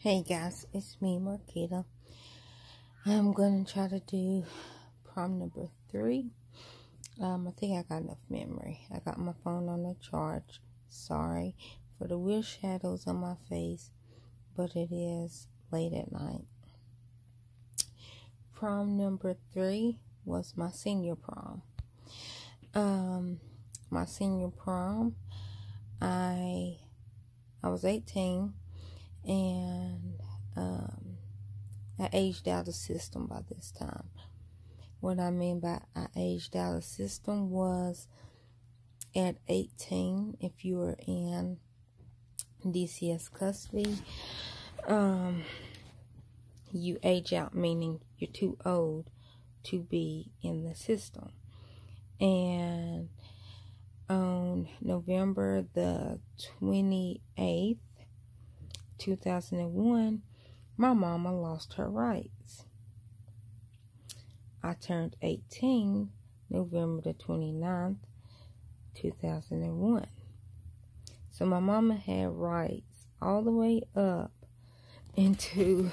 Hey guys, it's me, Marquita. I'm going to try to do prom number 3. I think I got enough memory. I got my phone on the charge. Sorry for the weird shadows on my face, but it is late at night. Prom number 3 was my senior prom. My senior prom, I was 18 and I aged out of the system by this time. What I mean by I aged out of the system was at 18, if you were in DCS custody, you age out, meaning you're too old to be in the system. And on November the 28th, 2001, my mama lost her rights. I turned 18 November the 29th, 2001. So my mama had rights all the way up into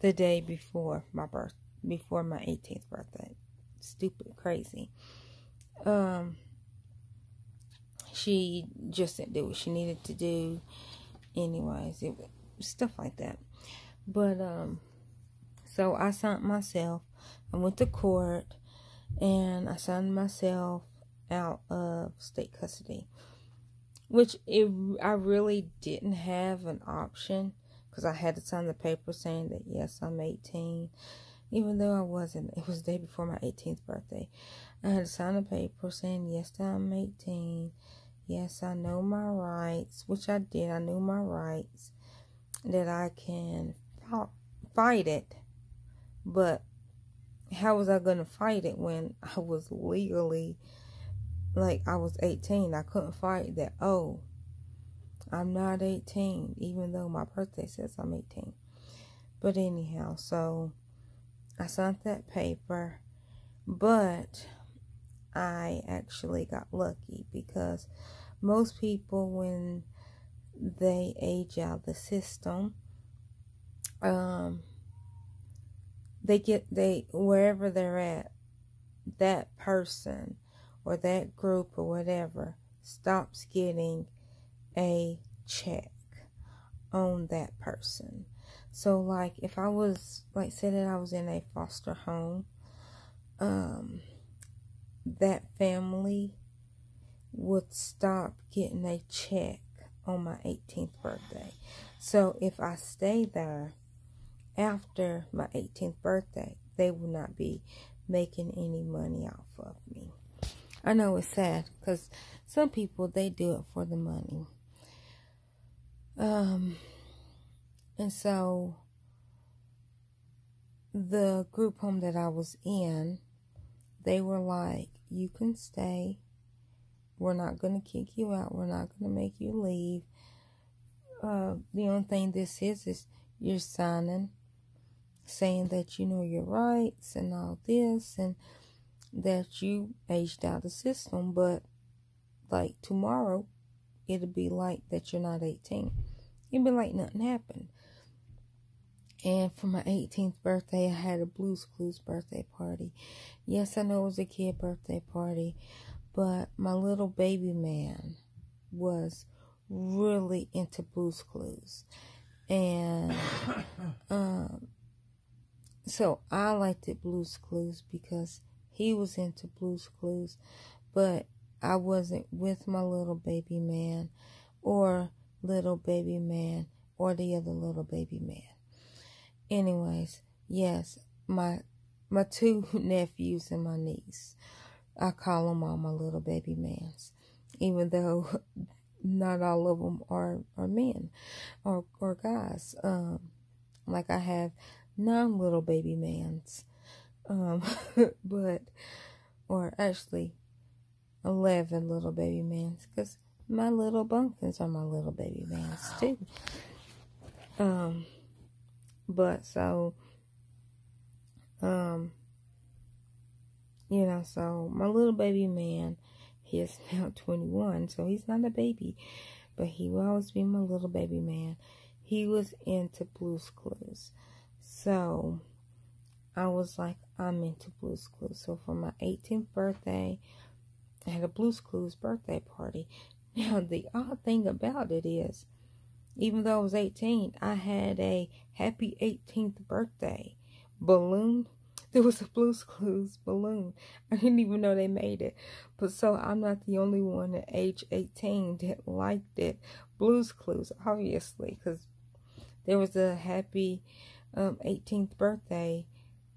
the day before my 18th birthday. Stupid, crazy. She just didn't do what she needed to do. Anyways, it was stuff like that. But so I signed myself. I went to court and I signed myself out of state custody, which I really didn't have an option, because I had to sign the paper saying that yes, I'm 18, even though I wasn't. It was the day before my 18th birthday. I had to sign a paper saying yes, I'm 18. Yes, I know my rights, which I did. I knew my rights, that I can fight it. But how was I going to fight it when I was legally, I was 18? I couldn't fight that, oh, I'm not 18, even though my birthday says I'm 18. But anyhow, so I signed that paper, but I actually got lucky, because most people, when they age out the system, they wherever they're at, that person or that group or whatever stops getting a check on that person. So if I was, say that I was in a foster home, that family would stop getting a check on my 18th birthday. So if I stay there after my 18th birthday, they will not be making any money off of me. I know it's sad, because some people, they do it for the money. And so the group home that I was in, they were like, you can stay. We're not going to kick you out. We're not going to make you leave. The only thing this is you're signing, saying that you know your rights and all this, and that you aged out of the system. But tomorrow, it'll be like that you're not 18. It'll be like nothing happened. And for my 18th birthday, I had a Blue's Clues birthday party. Yes, I know it was a kid birthday party, but my little baby man was really into Blue's Clues. And so I liked it, Blue's Clues, because he was into Blue's Clues. But I wasn't with my little baby man, or little baby man, or the other little baby man. Anyways, yes, my 2 nephews and my niece, I call them all my little baby mans, even though not all of them are men or guys. I have 9 little baby mans, or actually 11 little baby mans, because my little bumpkins are my little baby mans too. But so, so my little baby man, he is now 21, so he's not a baby, but he will always be my little baby man. he was into Blue's Clues. So I was like, I'm into Blue's Clues. So for my 18th birthday, I had a Blue's Clues birthday party. Now, the odd thing about it is, even though I was 18, I had a happy 18th birthday balloon. There was a Blue's Clues balloon. I didn't even know they made it. But so I'm not the only one at age 18 that liked it. Blue's Clues, obviously, because there was a happy 18th birthday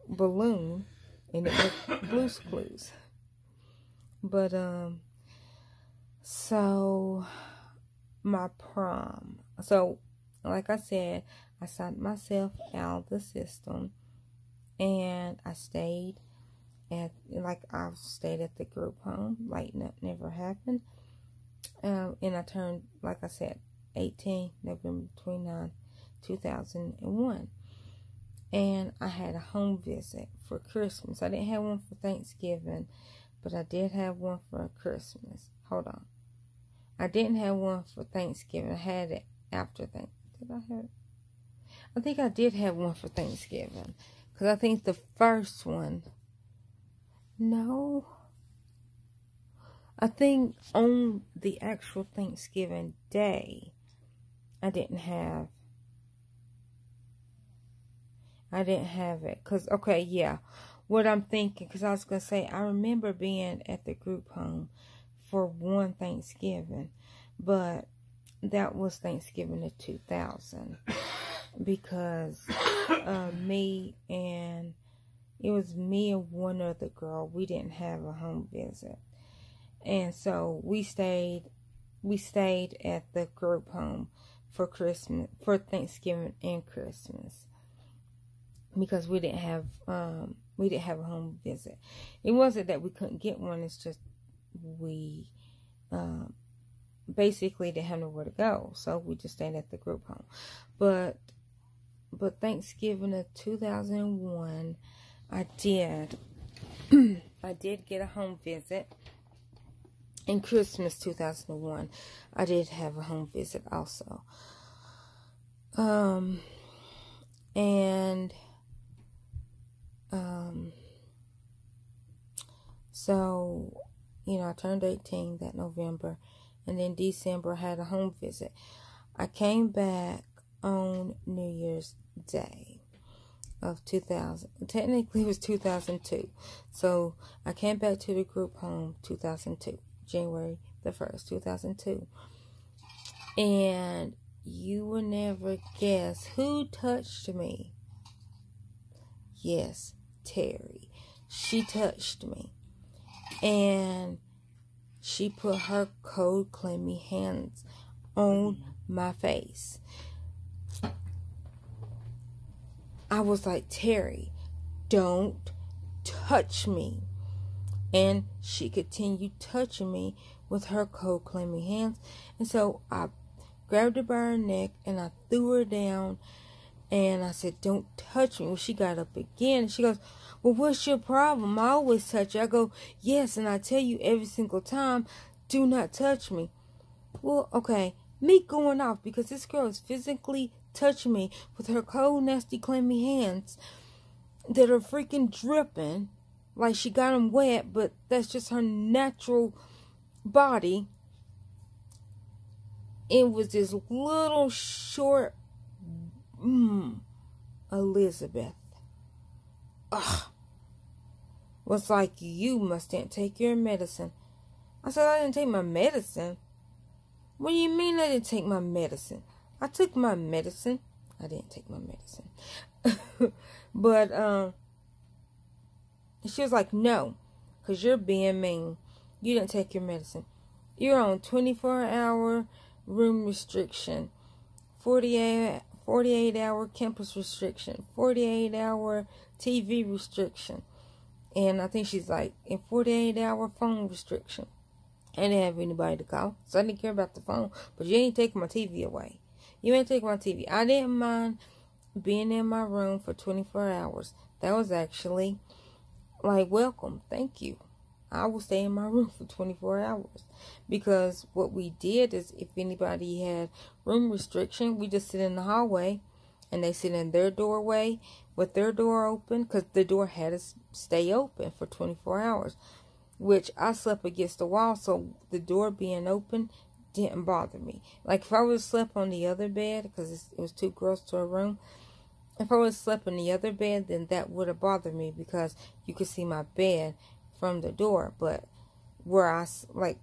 balloon, and it was Blue's Clues. But so my prom. So like I said, I signed myself out of the system, and I stayed at the group home, like never happened. And I turned, like I said, 18 November 29th, 2001. And I had a home visit for Christmas. I didn't have one for Thanksgiving, but I did have one for Christmas. Hold on. I didn't have one for Thanksgiving. I had it after Thanksgiving. Did I have it? I think I did have one for Thanksgiving. Because I think the first one... No. I think on the actual Thanksgiving day, I didn't have it. Because, okay, yeah. What I'm thinking, because I was going to say, I remember being at the group home for one Thanksgiving. But that was Thanksgiving of 2000. Because it was me and one other girl. We didn't have a home visit. And so we stayed at the group home for Thanksgiving and Christmas. Because we didn't have a home visit. It wasn't that we couldn't get one, it's just we basically didn't have nowhere to go. So we just stayed at the group home. But Thanksgiving of 2001, I did get a home visit. And Christmas 2001, I did have a home visit also. So, I turned 18 that November, and then December I had a home visit. I came back on New Year's Day of 2000. Technically, it was 2002. So, I came back to the group home 2002, January the 1st, 2002. And you will never guess who touched me. Yes, Terry. She touched me. And she put her cold, clammy hands on my face. I was like, Terry, don't touch me. And she continued touching me with her cold, clammy hands. And so I grabbed her by her neck and I threw her down. And I said, don't touch me. Well, she got up again. And she goes, well, what's your problem? I always touch you. I go, yes, and I tell you every single time, do not touch me. Well, okay, me going off because this girl is physically touching me with her cold, nasty, clammy hands that are freaking dripping. Like she got them wet, but that's just her natural body. It was this little short Elizabeth. Ugh. Was like, you mustn't take your medicine. I said, I didn't take my medicine. What do you mean I didn't take my medicine? I took my medicine. I didn't take my medicine. But, she was like, no, because you're being mean. You didn't take your medicine. You're on 24-hour room restriction, 48-hour campus restriction, 48-hour TV restriction. And I think she's like, in 48-hour phone restriction. I didn't have anybody to call, so I didn't care about the phone. But you ain't taking my TV away. You ain't taking my TV. I didn't mind being in my room for 24 hours. That was actually, like, welcome. Thank you. I will stay in my room for 24 hours. Because what we did is, if anybody had room restriction, we just sit in the hallway, and they sit in their doorway with their door open, because the door had to stay open for 24 hours. Which I slept against the wall, so the door being open didn't bother me. Like, if I would have slept on the other bed, because it was 2 girls to a room, if I would have slept in the other bed, then that would have bothered me, because you could see my bed from the door. But where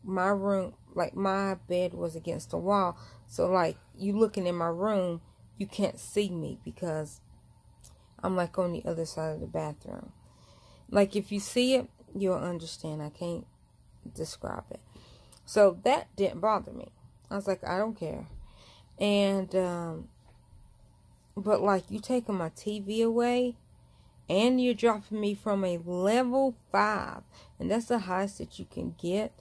my room, like, my bed was against the wall, so, like, you looking in my room, you can't see me, because I'm, like, on the other side of the bathroom. Like, if you see it, you'll understand. I can't describe it. So that didn't bother me. I was like, I don't care. And but, like, you taking my TV away, and you're dropping me from a level 5, and that's the highest that you can get.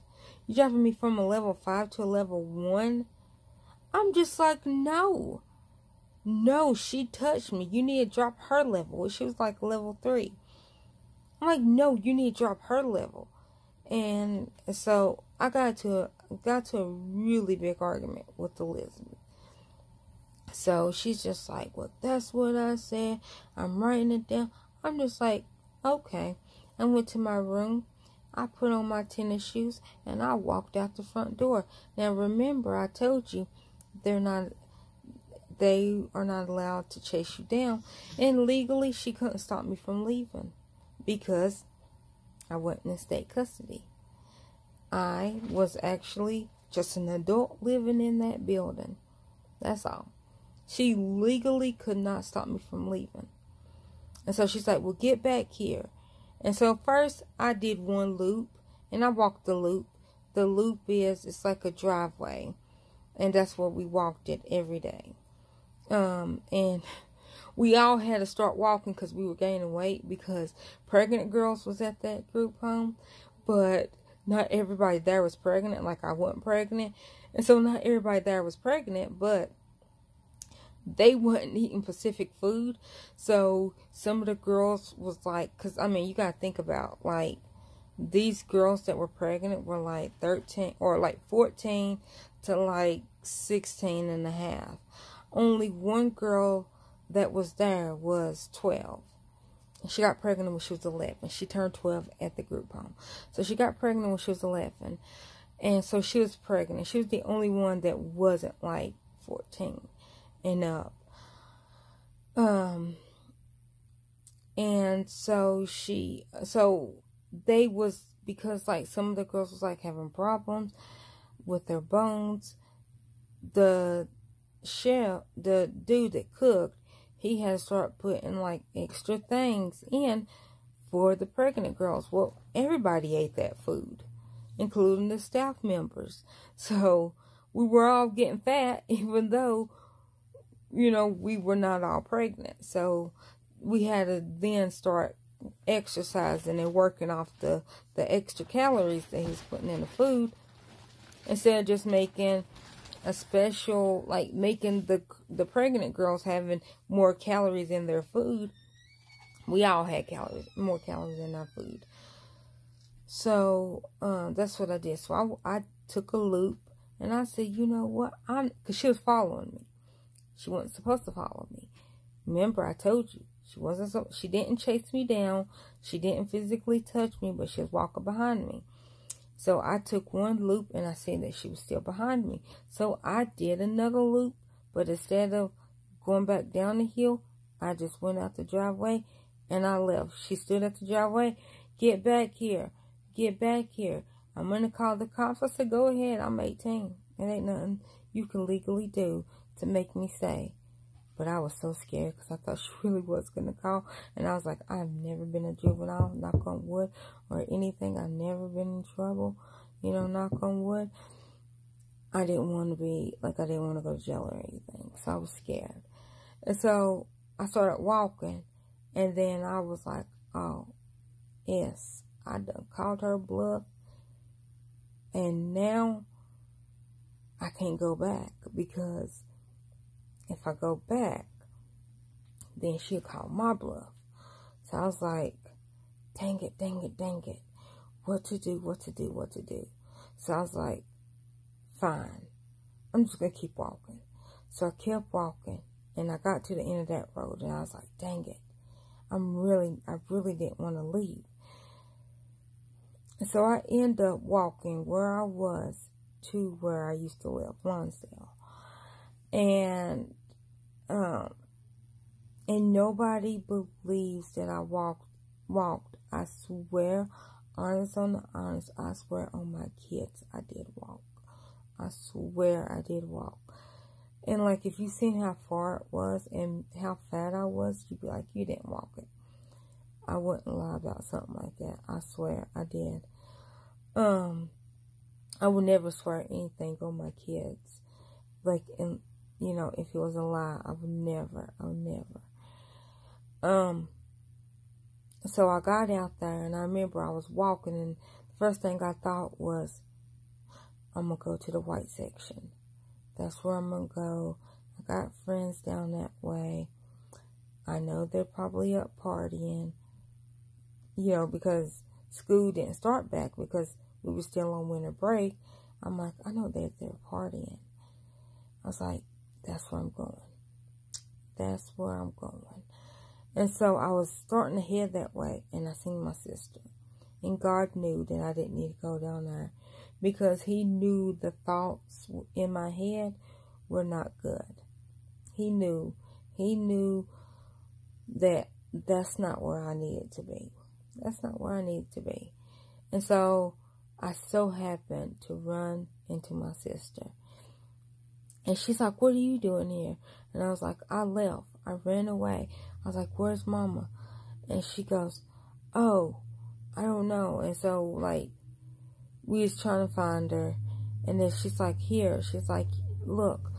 You're dropping me from a level 5 to a level 1. I'm just like, no, she touched me. You need to drop her level. She was like level 3. I'm like, no, you need to drop her level. And so I got to a really big argument with Elizabeth. So she's just like, well, that's what I said. I'm writing it down. I'm just like, okay. I went to my room. I put on my tennis shoes, and I walked out the front door. Now, remember, I told you they are not allowed to chase you down. And legally, she couldn't stop me from leaving, because I wasn't in state custody. I was actually just an adult living in that building. That's all. She legally could not stop me from leaving. And so she's like, well, get back here. And so first I did one loop, and I walked the loop. The loop it's like a driveway, and that's where we walked it every day. And we all had to start walking because we were gaining weight, because pregnant girls was at that group home, but not everybody there was pregnant. Like, I wasn't pregnant, and so not everybody there was pregnant, but they wasn't eating Pacific food. So some of the girls was like, because I mean, you gotta think about, like, these girls that were pregnant were like 13 or like 14 to like 16 and a half. Only one girl that was there was 12. She got pregnant when she was 11. She turned 12 at the group home. So she got pregnant when she was 11. And so she was pregnant. She was the only one that wasn't like 14 and up. And so they was, because like some of the girls was like having problems with their bones. The dude that cooked, he had to start putting like extra things in for the pregnant girls. Well, everybody ate that food, including the staff members. So we were all getting fat, even though, you know, we were not all pregnant. So we had to then start exercising and working off the extra calories that he's putting in the food, instead of just making a special, like making the pregnant girls having more calories in their food. We all had more calories in our food. So that's what I did. So I took a loop, and I said, you know what, because she was following me. She wasn't supposed to follow me. Remember, I told you, she didn't chase me down. She didn't physically touch me, but she was walking behind me. So I took one loop, and I seen that she was still behind me. So I did another loop, but instead of going back down the hill, I just went out the driveway, and I left. She stood at the driveway. Get back here. Get back here. I'm going to call the cops. I said, go ahead. I'm 18. It ain't nothing you can legally do to make me stay. But I was so scared, because I thought she really was going to call. And I was like, I've never been a juvenile, knock on wood, or anything. I've never been in trouble, you know, knock on wood. I didn't want to go to jail or anything. So I was scared. And so I started walking. And then I was like, oh, yes, I done called her bluff. And now I can't go back, because if I go back, then she'll call my bluff. So I was like, dang it. what to do. So I was like, fine, I'm just going to keep walking. So I kept walking, and I got to the end of that road, and I was like, dang it, I really didn't want to leave. And so I ended up walking where I was to where I used to live, Lonsdale. And nobody believes that I walked. I swear, honest on the honest, I swear on my kids, I did walk. I swear I did walk. And like, if you seen how far it was and how fat I was, you'd be like, you didn't walk it. I wouldn't lie about something like that. I swear I did. I would never swear anything on my kids. Like, and you know, if it was a lie, I would never. So I got out there, and I remember I was walking, and the first thing I thought was, I'm going to go to the white section. That's where I'm going to go. I got friends down that way. I know they're probably up partying, you know, because school didn't start back because we were still on winter break. I'm like, I know they're partying. I was like, that's where I'm going. That's where I'm going. And so I was starting to head that way, and I seen my sister. And God knew that I didn't need to go down there because He knew the thoughts in my head were not good. He knew that that's not where I needed to be. That's not where I needed to be. And so I so happened to run into my sister. And she's like, what are you doing here? And I was like, I left. I ran away. I was like, where's Mama? And she goes, oh, I don't know. And so, like, we was trying to find her. And then she's like, here. She's like, look,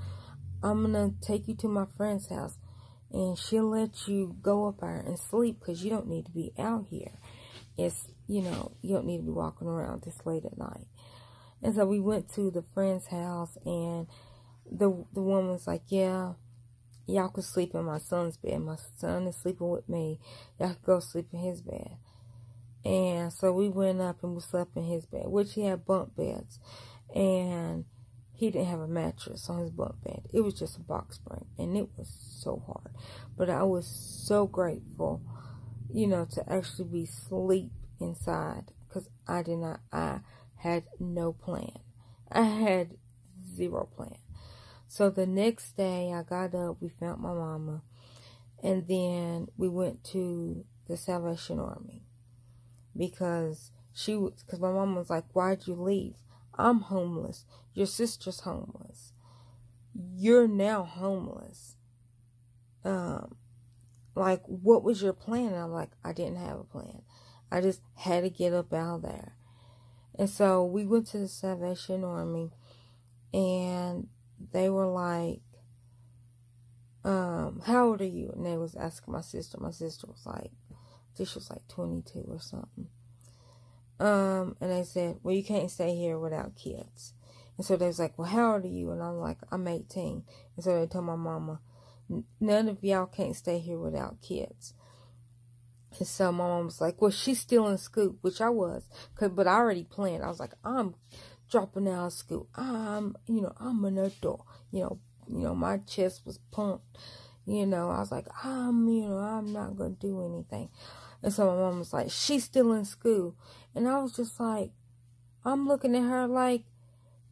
I'm going to take you to my friend's house. And she'll let you go up there and sleep because you don't need to be out here. It's, you know, you don't need to be walking around this late at night. And so we went to the friend's house, and the woman was like, yeah, y'all could sleep in my son's bed. My son is sleeping with me. Y'all could go sleep in his bed. And so we went up and we slept in his bed, which he had bunk beds. And he didn't have a mattress on his bunk bed. It was just a box spring. And it was so hard. But I was so grateful, you know, to actually be asleep inside. Because I had no plan. I had zero plan. So the next day I got up, we found my mama, and then we went to the Salvation Army because my mama was like, why'd you leave? I'm homeless. Your sister's homeless. You're now homeless. Like, what was your plan? And I'm like, I didn't have a plan. I just had to get up out of there. And so we went to the Salvation Army, and they were like, how old are you? And they was asking my sister. My sister was like, I think she was like 22 or something. And they said, well, you can't stay here without kids. And so they was like, well, how old are you? And I'm like, I'm 18. And so they told my mama, none of y'all can't stay here without kids. And so my mom was like, well, she's still in school, which I was, but I already planned. I was like, I'm dropping out of school. I'm an adult. You know, my chest was pumped. You know, I was like, I'm not going to do anything. And so my mom was like, she's still in school. And I was just like, I'm looking at her like,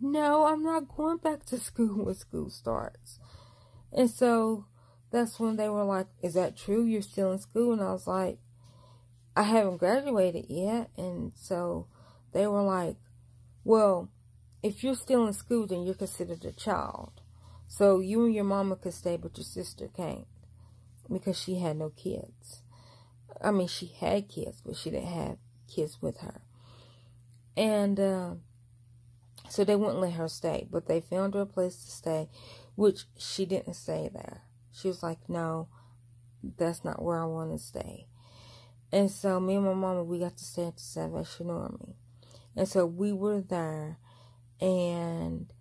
no, I'm not going back to school when school starts. And so that's when they were like, is that true? You're still in school? And I was like, I haven't graduated yet. And so they were like, well, if you're still in school, then you're considered a child. So you and your mama could stay, but your sister can't because she had no kids. I mean, she had kids, but she didn't have kids with her. And so they wouldn't let her stay, but they found her a place to stay, which she didn't stay there. She was like, no, that's not where I want to stay. And so me and my mama, we got to stay at the Salvation Army. And so we were there, and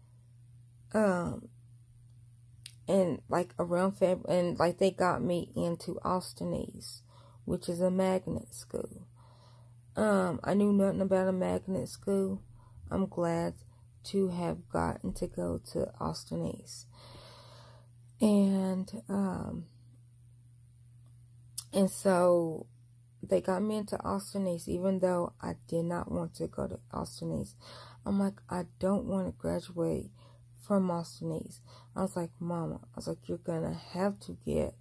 like around February, and like they got me into Austin East, which is a magnet school. I knew nothing about a magnet school. I'm glad to have gotten to go to Austin East. And so they got me into Austin East, even though I did not want to go to Austin East. I'm like, I don't want to graduate from Austin East. I was like, Mama, I was like, you're gonna have to get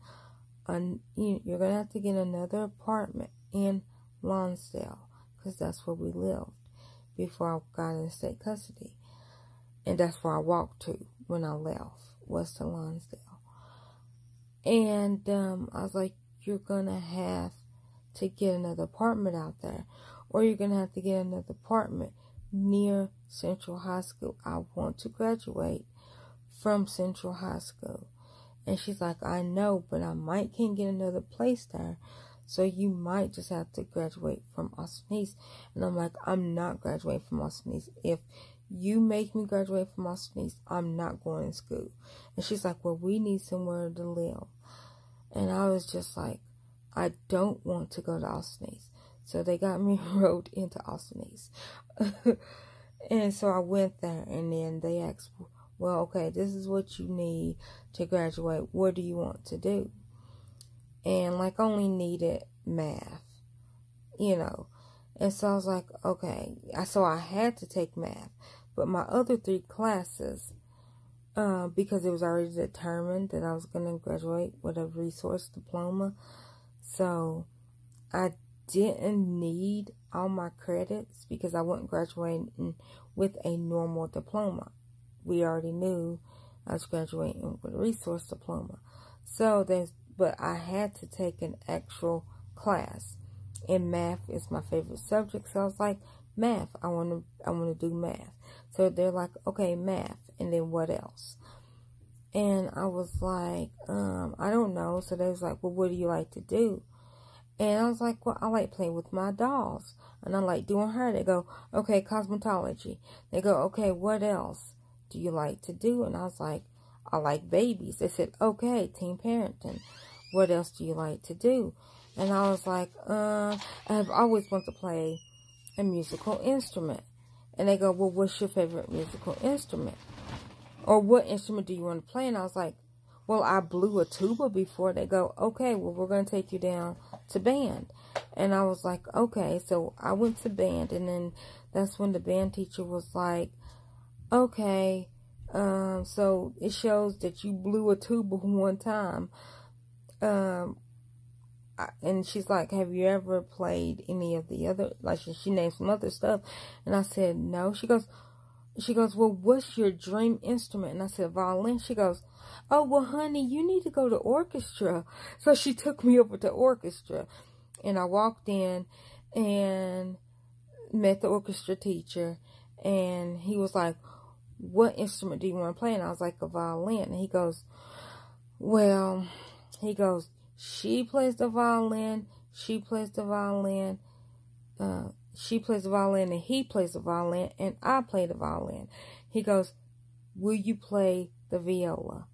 another apartment in Lonsdale, because that's where we lived before I got in state custody, and that's where I walked to when I left, was to Lonsdale. And I was like, you're gonna have to get another apartment out there, or you're gonna have to get another apartment near Central High School. I want to graduate from Central High School. And she's like, I know, but I can't get another place there, so you might just have to graduate from Austin East. And I'm like, I'm not graduating from Austin East. If you make me graduate from Austin East, I'm not going to school. And she's like, well, we need somewhere to live. And I was just like, I don't want to go to Austin East. So they got me enrolled into Austin East. And so I went there, and then they asked, well, okay, this is what you need to graduate. What do you want to do? And like, only needed math, And so I was like, okay. So I had to take math. But my other 3 classes, because it was already determined that I was going to graduate with a resource diploma, so I didn't need all my credits because I wasn't graduating with a normal diploma. We already knew I was graduating with a resource diploma. But I had to take an actual class. And math is my favorite subject. So I was like, math, I want to do math. So they're like, okay, math. And then what else? And I was like, I don't know. So they was like, well, what do you like to do? And I was like, well, I like playing with my dolls. And I like doing hair. They go, okay, cosmetology. They go, okay, what else do you like to do? And I was like, I like babies. They said, okay, teen parenting. What else do you like to do? And I was like, I've always wanted to play a musical instrument. And they go, well, what's your favorite musical instrument? Or what instrument do you want to play? And I was like, well, I blew a tuba before. They go, okay, well, we're going to take you down to band. And I was like, okay. So I went to band, and then that's when the band teacher was like, okay, so it shows that you blew a tuba one time. And she's like, have you ever played any of the other, like she named some other stuff. And I said, no. She goes, well, what's your dream instrument? And I said, violin. She goes, oh, well, honey, you need to go to orchestra. So she took me over to orchestra. And I walked in and met the orchestra teacher. And he was like, what instrument do you want to play? And I was like, a violin. And he goes, well, she plays the violin, she plays the violin, she plays the violin, and he plays the violin, and I play the violin. He goes, will you play the viola?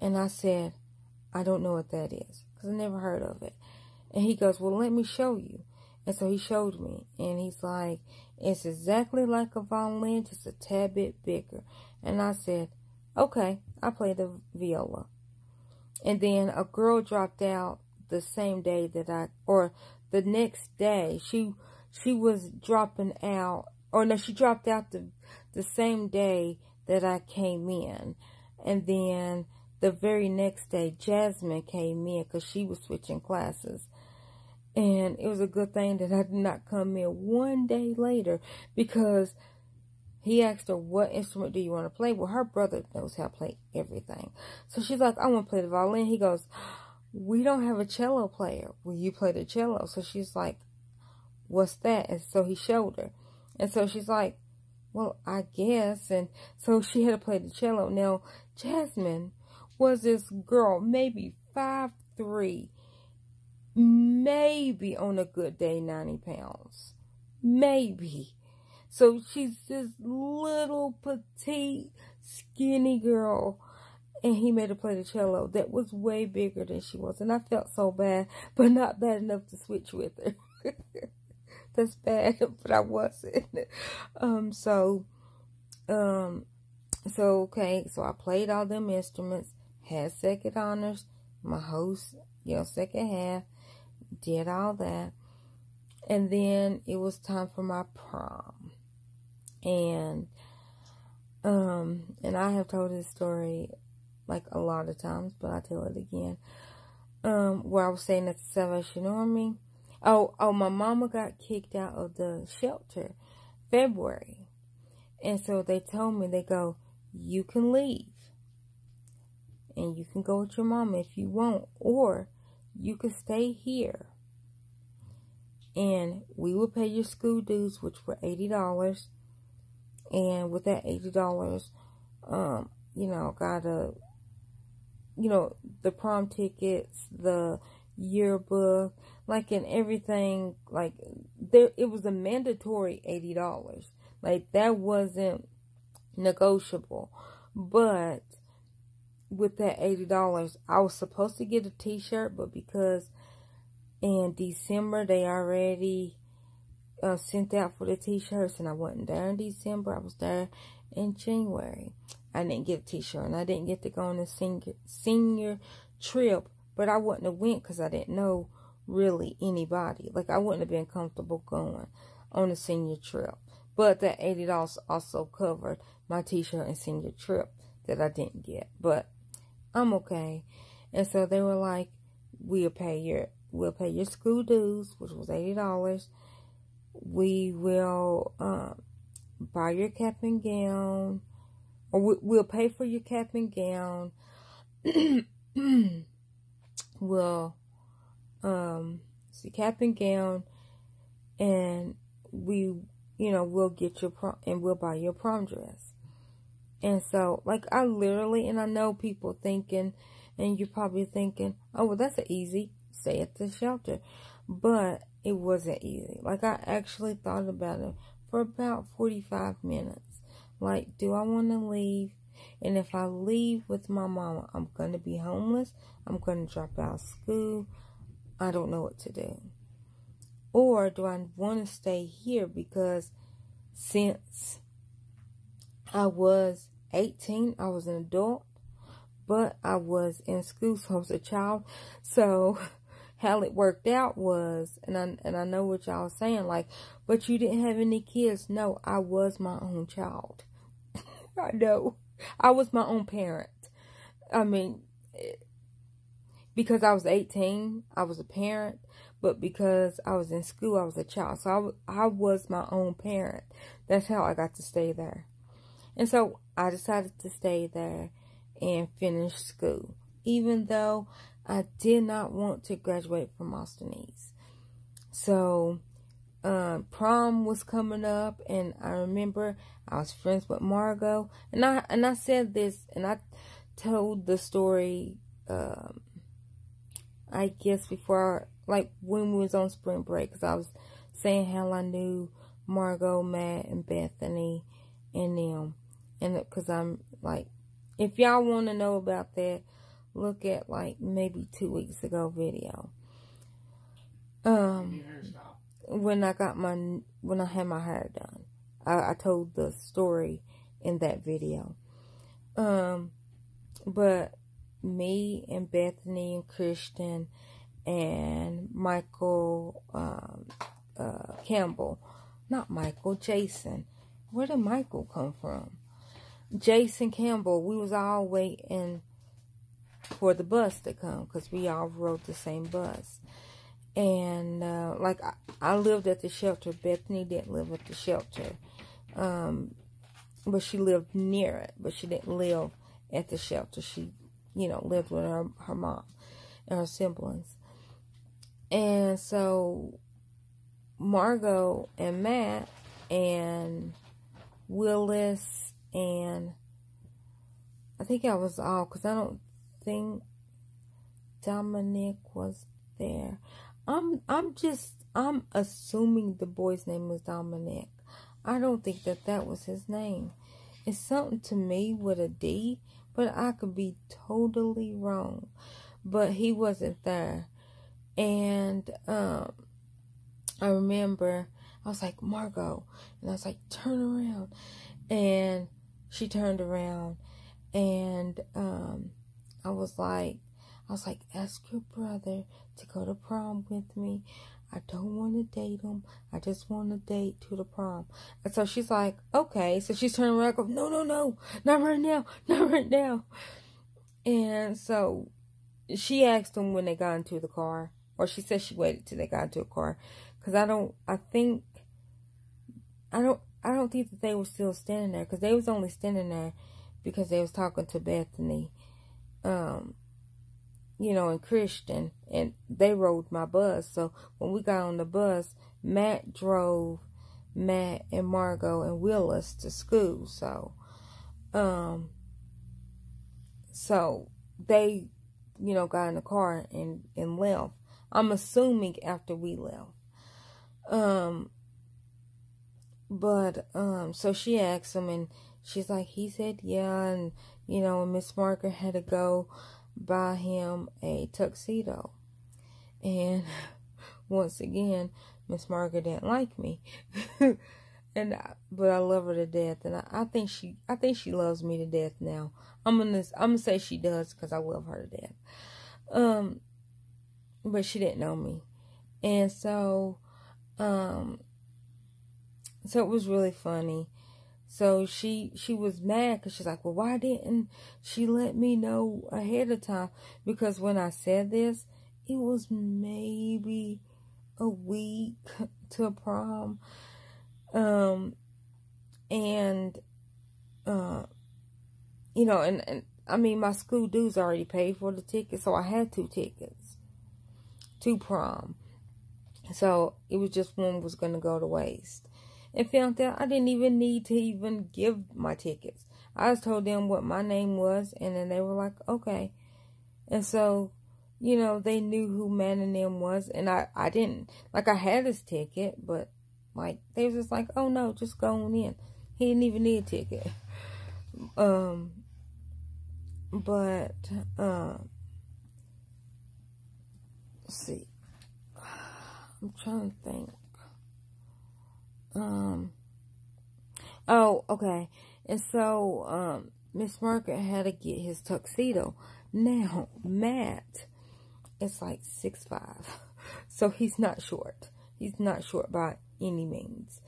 And I said, I don't know what that is, because I never heard of it. And he goes, well, let me show you. And so he showed me, and he's like, it's exactly like a violin, just a tad bit bigger. And I said, okay, I play the viola. And then a girl dropped out the same day or the next day. She was dropping out, or no, she dropped out the same day that I came in. And then the very next day, Jasmine came in because she was switching classes. And it was a good thing that I did not come in one day later, because he asked her, what instrument do you want to play? Well, her brother knows how to play everything. So she's like, I want to play the violin. He goes, we don't have a cello player. Will you play the cello? So she's like, what's that? And so he showed her. And so she's like, well, I guess. And so she had to play the cello. Now, Jasmine was this girl, maybe 5'3", maybe on a good day 90 pounds. Maybe. So she's this little, petite, skinny girl. And he made her play the cello that was way bigger than she was. And I felt so bad, but not bad enough to switch with her. that's bad, but I wasn't. So okay, so I played all them instruments, had second honors, my host, second half, did all that. And then it was time for my prom. And I have told this story like a lot of times, but I'll tell it again. Where I was staying at the Salvation Army. Oh, my mama got kicked out of the shelter February. And so they told me, they go, you can leave. And you can go with your mama if you want. Or you can stay here. And we will pay your school dues, which were $80. And with that $80, got the prom tickets, the yearbook, like, and everything, like, it was a mandatory $80. Like, that wasn't negotiable. But with that $80, I was supposed to get a t-shirt, but because in December they already sent out for the t-shirts, and I wasn't there in December, I was there in January. I didn't get a t-shirt, and I didn't get to go on a senior trip, but I wouldn't have went because I didn't know really anybody. Like, I wouldn't have been comfortable going on a senior trip. But that $80 also covered my t-shirt and senior trip that I didn't get. But I'm okay. And so they were like, we'll pay your school dues, which was $80. We will buy your cap and gown, or we'll pay for your cap and gown. We'll cap and gown, and we'll get your prom, and we'll buy your prom dress. And so, like, I literally, and I know people thinking, and you're probably thinking, oh, well, that's easy, stay at the shelter. But it wasn't easy. Like, I actually thought about it for about 45 minutes. Like, do I want to leave? And if I leave with my mama, I'm going to be homeless. I'm going to drop out of school. I don't know what to do. Or do I want to stay here? Because since I was 18, I was an adult, but I was in school, so I was a child. So how it worked out was, and I know what y'all are saying, like, but you didn't have any kids. No, I was my own child. I know. I was my own parent. I mean, because I was 18, I was a parent, but because I was in school, I was a child. So I was my own parent. That's how I got to stay there. And so I decided to stay there and finish school, even though I did not want to graduate from Austin East. So prom was coming up, and I remember I was friends with Margot, and I said this, and I told the story, I guess before, like, when we was on spring break, because I was saying how I knew Margot, Matt, and Bethany, and them, and because I'm like, if y'all want to know about that, look at, like, maybe 2 weeks ago video. When I had my hair done, I told the story in that video. But me and Bethany and Christian and Michael Campbell, not Michael, Jason. Where did Michael come from? Jason Campbell. We was all waiting for the bus to come because we all rode the same bus. And like, I lived at the shelter. Bethany didn't live at the shelter, but she lived near it. But she didn't live at the shelter. She, lived with her mom and her siblings. And so Margot and Matt and Willis, and I think I was all, because I don't think Dominic was there. I'm assuming the boy's name was Dominic. I don't think that was his name. It's something to me with a D, but I could be totally wrong. But he wasn't there. And I remember I was like, Margot. And I was like, turn around. And she turned around. And I was like, ask your brother to go to prom with me. I don't want to date him. I just want to date to the prom. And so she's like, okay. So she's turning around and goes, no, not right now, not right now. And so she asked him when they got into the car, or she said she waited till they got into a car, because I don't think that they were still standing there, because they was only standing there because they was talking to Bethany, and Christian, and they rode my bus. So when we got on the bus, Matt drove Matt and Margot and Willis to school. So they, got in the car and left. I'm assuming after we left. So she asked him, and she's like, he said, yeah, and, Miss Margaret had to go buy him a tuxedo. And once again, Miss Margaret didn't like me. But I love her to death, and I think she loves me to death now. I'm gonna say she does, because I love her to death. But she didn't know me, and so it was really funny. So she was mad, because she's like, well, why didn't she let me know ahead of time? Because when I said this, it was maybe a week to prom. And I mean, my school dues already paid for the ticket, so I had 2 tickets to prom. So it was just one was going to go to waste. And found out I didn't even need to even give my tickets. I just told them what my name was, and then they were like, okay. And so, they knew who Man and them was, and I didn't. Like, I had his ticket, but, like, they was just like, oh, no, just go on in. He didn't even need a ticket. Let's see. I'm trying to think. Oh, okay. And so, Miss Margaret had to get his tuxedo. Now, Matt is like 6'5", so he's not short. He's not short by any means.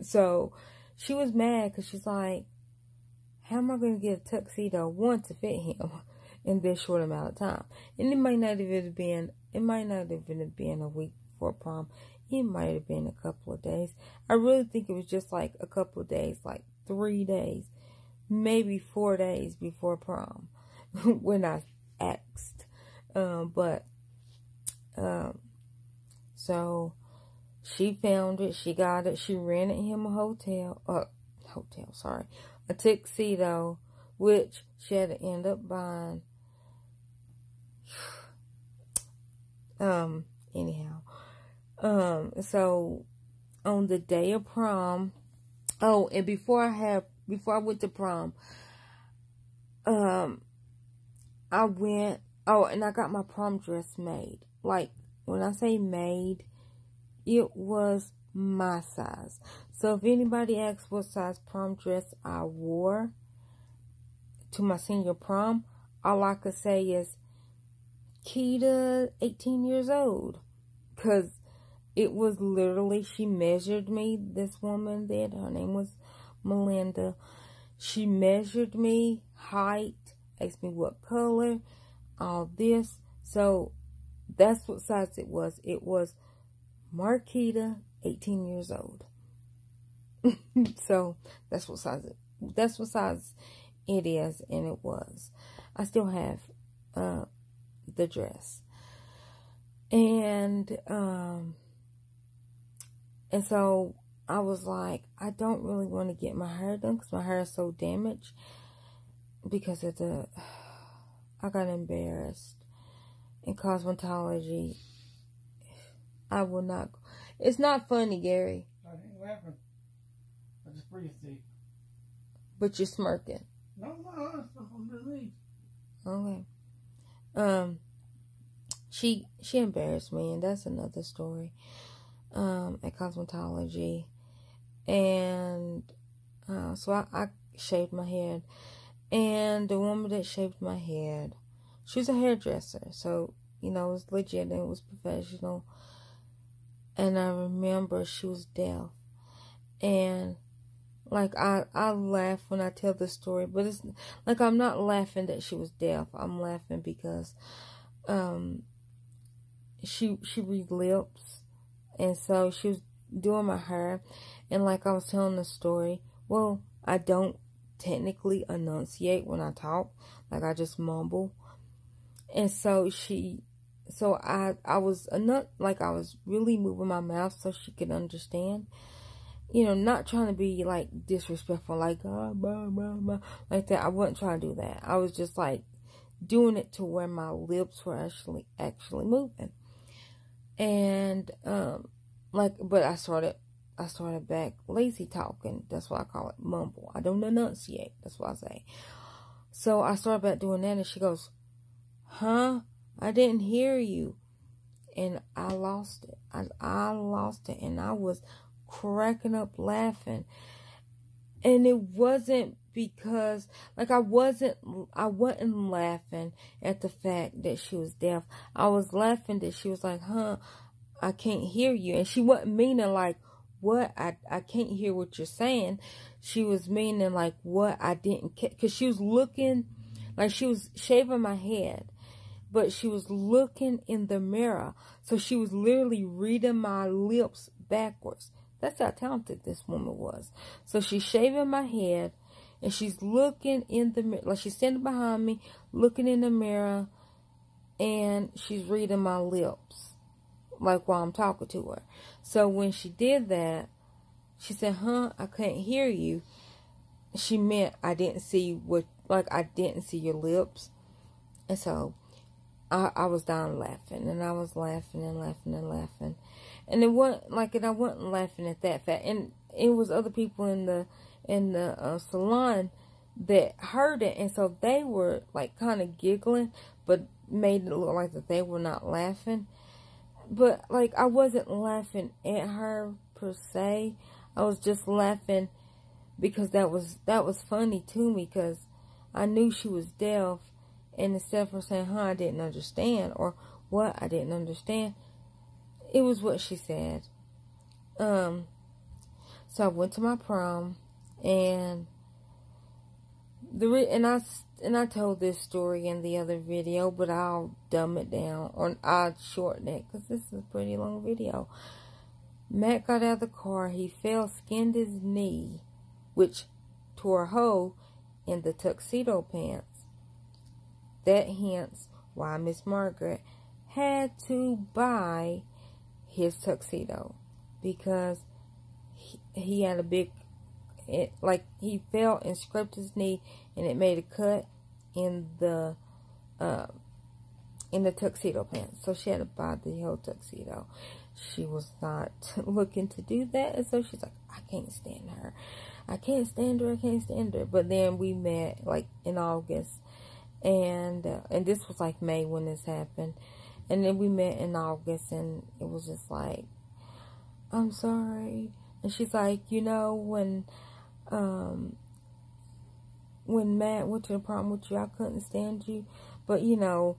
So she was mad, because she's like, how am I going to get a tuxedo, one, to fit him in this short amount of time? And it might not even have been a week before prom. It might have been a couple of days. I really think it was just like a couple of days, like 3 days, maybe 4 days before prom when I asked. So she found it. She got it. She rented him a tuxedo, which she had to end up buying. Anyhow. So on the day of prom, and before I went to prom, I went, and I got my prom dress made. Like, when I say made, it was my size. So if anybody asks what size prom dress I wore to my senior prom, all I could say is Kita, 18 years old. Because it was literally, she measured me, this woman did, her name was Melinda. She measured me, height, asked me what color, all this. So that's what size it was. It was Marquita, 18 years old. So that's what size it is, and it was. I still have the dress. And so I was like, I don't really want to get my hair done, because my hair is so damaged because of I got embarrassed in cosmetology. I will not. It's not funny, Gary. I ain't laughing. I just breathe deep. But you're smirking. No, it's not underneath. Okay. She embarrassed me, and that's another story. at cosmetology. And so I shaved my head. And the woman that shaved my head, she was a hairdresser. So, you know, it was legit and it was professional. And I remember she was deaf. And like I laugh when I tell the story, but it's like I'm not laughing that she was deaf. I'm laughing because she read lips, and so she was doing my hair, and like I was telling the story, well, I don't technically enunciate when I talk, like I just mumble. And so I was like I was really moving my mouth so she could understand. You know, not trying to be like disrespectful, like blah, blah, blah, like that. I wasn't trying to do that. I was just like doing it to where my lips were actually moving. And but I started back lazy talking. That's why I call it mumble. I don't enunciate. That's what I say. So I started back doing that, and she goes, "Huh? I didn't hear you." And I lost it. I lost it, and I was cracking up laughing. And it wasn't because like I wasn't laughing at the fact that she was deaf. I was laughing that she was like, "Huh, I can't hear you." And she wasn't meaning like, "What? I can't hear what you're saying." She was meaning like, "What? I didn't catch." Because she was looking like she was shaving my head, but she was looking in the mirror. So she was literally reading my lips backwards. That's how talented this woman was. So she's shaving my head, and she's looking in the mirror. Like she's standing behind me, looking in the mirror, and she's reading my lips, like while I'm talking to her. So when she did that, she said, "Huh, I can't hear you." She meant I didn't see I didn't see your lips. And so I was down laughing, and I was laughing and laughing and laughing. And it wasn't like, and I wasn't laughing at that fact. And it was other people in the salon that heard it, and so they were like kind of giggling, but made it look like that they were not laughing. But like I wasn't laughing at her per se. I was just laughing because that was funny to me, because I knew she was deaf. And instead of her saying, "Huh, I didn't understand," or "What, I didn't understand," it was what she said. So I went to my prom, and I told this story in the other video, but I'll dumb it down, or I'll shorten it, because this is a pretty long video. Matt got out of the car. He fell, skinned his knee, which tore a hole in the tuxedo pants. That hints why Miss Margaret had to buy his tuxedo, because he had a big, he fell and scraped his knee, and it made a cut in the tuxedo pants. So she had to buy the whole tuxedo. She was not looking to do that, and so she's like, "I can't stand her. I can't stand her. I can't stand her." But then we met like in August. And this was like May when this happened. And then we met in August, and it was just like, "I'm sorry." And she's like, "You know, when Matt went to the prom with you, I couldn't stand you. But, you know,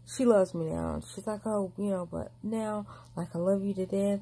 she loves me now." She's like, "Oh, you know, but now, like, I love you to death."